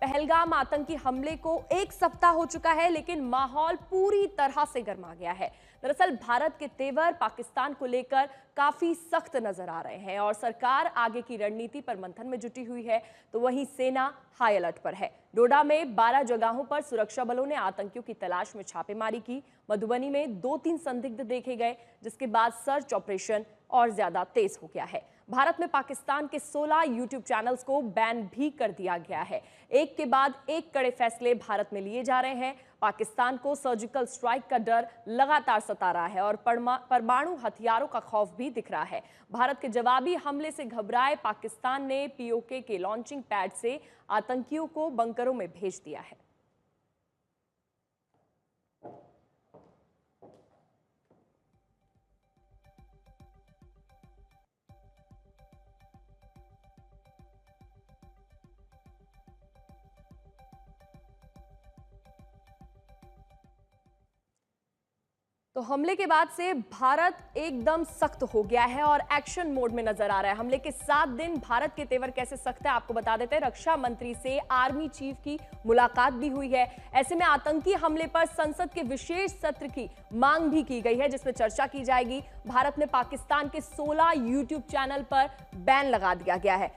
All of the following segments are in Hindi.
पहलगाम आतंकी हमले को एक सप्ताह हो चुका है, लेकिन माहौल पूरी तरह से गर्मा गया है। दरअसल भारत के तेवर पाकिस्तान को लेकर काफी सख्त नजर आ रहे हैं और सरकार आगे की रणनीति पर मंथन में जुटी हुई है, तो वहीं सेना हाई अलर्ट पर है। डोडा में 12 जगहों पर सुरक्षा बलों ने आतंकियों की तलाश में छापेमारी की। मधुबनी में 2-3 संदिग्ध देखे गए, जिसके बाद सर्च ऑपरेशन और ज्यादा तेज हो गया है। भारत में पाकिस्तान के 16 यूट्यूब चैनल्स को बैन भी कर दिया गया है। एक के बाद एक कड़े फैसले भारत में लिए जा रहे हैं। पाकिस्तान को सर्जिकल स्ट्राइक का डर लगातार सता रहा है और परमाणु हथियारों का खौफ भी दिख रहा है। भारत के जवाबी हमले से घबराए पाकिस्तान ने पीओके के लॉन्चिंग पैड से आतंकियों को बंकरों में भेज दिया है। तो हमले के बाद से भारत एकदम सख्त हो गया है और एक्शन मोड में नजर आ रहा है। हमले के 7 दिन भारत के तेवर कैसे सख्त है आपको बता देते हैं। रक्षा मंत्री से आर्मी चीफ की मुलाकात भी हुई है। ऐसे में आतंकी हमले पर संसद के विशेष सत्र की मांग भी की गई है, जिसमें चर्चा की जाएगी। भारत में पाकिस्तान के 16 यूट्यूब चैनल पर बैन लगा दिया गया है।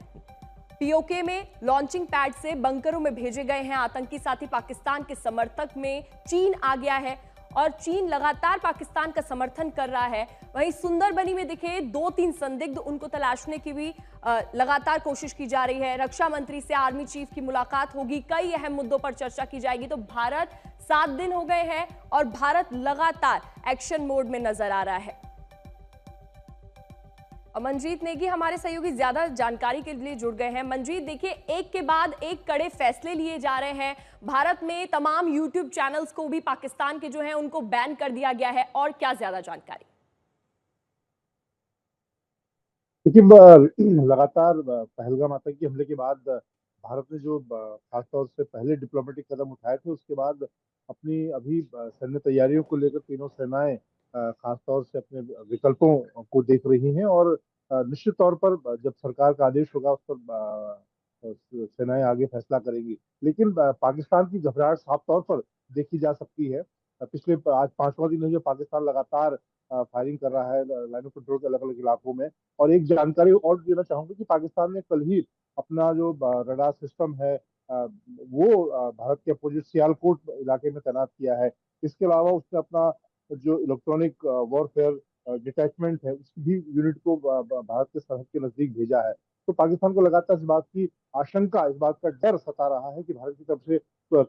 पीओके में लॉन्चिंग पैड से बंकरों में भेजे गए हैं आतंकी। साथ ही पाकिस्तान के समर्थक में चीन आ गया है और चीन लगातार पाकिस्तान का समर्थन कर रहा है। वहीं सुंदरबनी में दिखे 2-3 संदिग्ध, उनको तलाशने की भी लगातार कोशिश की जा रही है। रक्षा मंत्री से आर्मी चीफ की मुलाकात होगी, कई अहम मुद्दों पर चर्चा की जाएगी। तो भारत 7 दिन हो गए हैं और भारत लगातार एक्शन मोड में नजर आ रहा है। मनजीत नेगी हमारे सहयोगी ज्यादा जानकारी के लिए जुड़ गए हैं। मनजीत, देखिए एक के बाद एक कड़े फैसले लिए जा रहे हैं। भारत में तमाम यूट्यूब चैनल्स को भी पाकिस्तान के जो हैं उनको बैन कर दिया गया है, और क्या ज्यादा जानकारी? देखिए, लगातार पहलगाम आतंकी हमले के बाद भारत ने जो खासतौर से पहले डिप्लोमेटिक कदम उठाए थे, उसके बाद अपनी अभी सैन्य तैयारियों को लेकर तीनों सेनाएं खासतौर से अपने विकल्पों को देख रही हैं और निश्चित तौर पर जब सरकार का आदेश होगा उस पर सेनाएं आगे फैसला करेंगी। लेकिन पाकिस्तान की घबराहट साफ तौर पर देखी जा सकती है। पिछले आज 5वां दिन है जो पाकिस्तान लगातार फायरिंग कर रहा है लाइन ऑफ कंट्रोल के अलग अलग इलाकों में। और एक जानकारी और देना चाहूंगा कि पाकिस्तान ने कल ही अपना जो रडार सिस्टम है वो भारत के अपोजिट सियालकोट इलाके में तैनात किया है। इसके अलावा उसने अपना जो इलेक्ट्रॉनिक वॉरफेयर डिटैचमेंट है उसकी भी यूनिट को भारत के सरहद के नजदीक भेजा है। तो पाकिस्तान को लगातार इस बात की आशंका, इस बात का डर सता रहा है कि भारत की तरफ से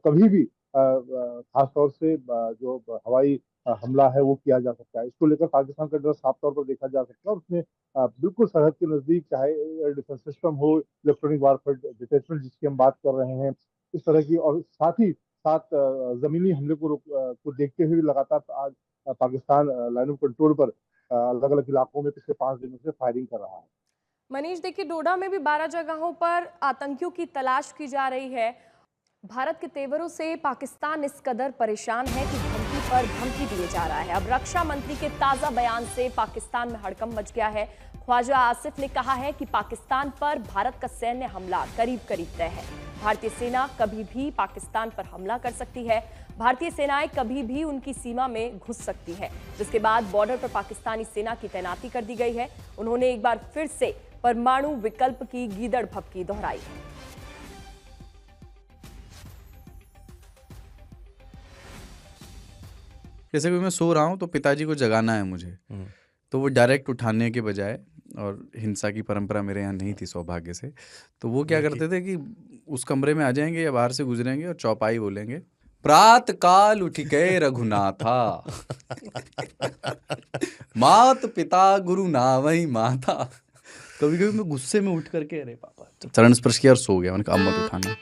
कभी भी खासतौर से जो हवाई हमला है वो किया जा सकता है। इसको लेकर पाकिस्तान का डर साफ तौर पर देखा जा सकता है और उसने बिल्कुल सरहद के नजदीक, चाहे एयर डिफेंस सिस्टम हो, इलेक्ट्रॉनिक वारफेयर डिटैचमेंट जिसकी हम बात कर रहे हैं, इस तरह की, और साथ ही साथ जमीनी हमले को देखते हुए लगातार आज पाकिस्तान लाइन ऑफ कंट्रोल पर अलग अलग इलाकों में पिछले 5 दिनों से फायरिंग कर रहा है। मनीष, देखिए डोडा में भी 12 जगहों पर आतंकियों की तलाश की जा रही है। भारत के तेवरों से पाकिस्तान इस कदर परेशान है कि धमकी पर धमकी दिए जा रहा है। अब रक्षा मंत्री के ताजा बयान से पाकिस्तान में हड़कंप मच गया है। ख्वाजा आसिफ ने कहा है कि पाकिस्तान पर भारत का सैन्य हमला करीब करीब तय है। भारतीय सेना कभी भी पाकिस्तान पर हमला कर सकती है। भारतीय सेनाएं कभी भी उनकी सीमा में घुस सकती है, जिसके बाद बॉर्डर पर पाकिस्तानी सेना की तैनाती कर दी गई है। उन्होंने एक बार फिर से परमाणु विकल्प की गीदड़ भभकी दोहराई। जैसे कि मैं सो रहा हूँ तो पिताजी को जगाना है मुझे, तो वो डायरेक्ट उठाने के बजाय, और हिंसा की परंपरा मेरे यहाँ नहीं थी सौभाग्य से, तो वो क्या करते थे कि उस कमरे में आ जाएंगे या बाहर से गुजरेंगे और चौपाई बोलेंगे, प्रात काल उठ गए रघुनाथा मात पिता गुरु नावई माता। कभी कभी मैं गुस्से में उठ करके अरे पापा चरण स्पर्श किया और सो गया, उनका अम्मत उठाना।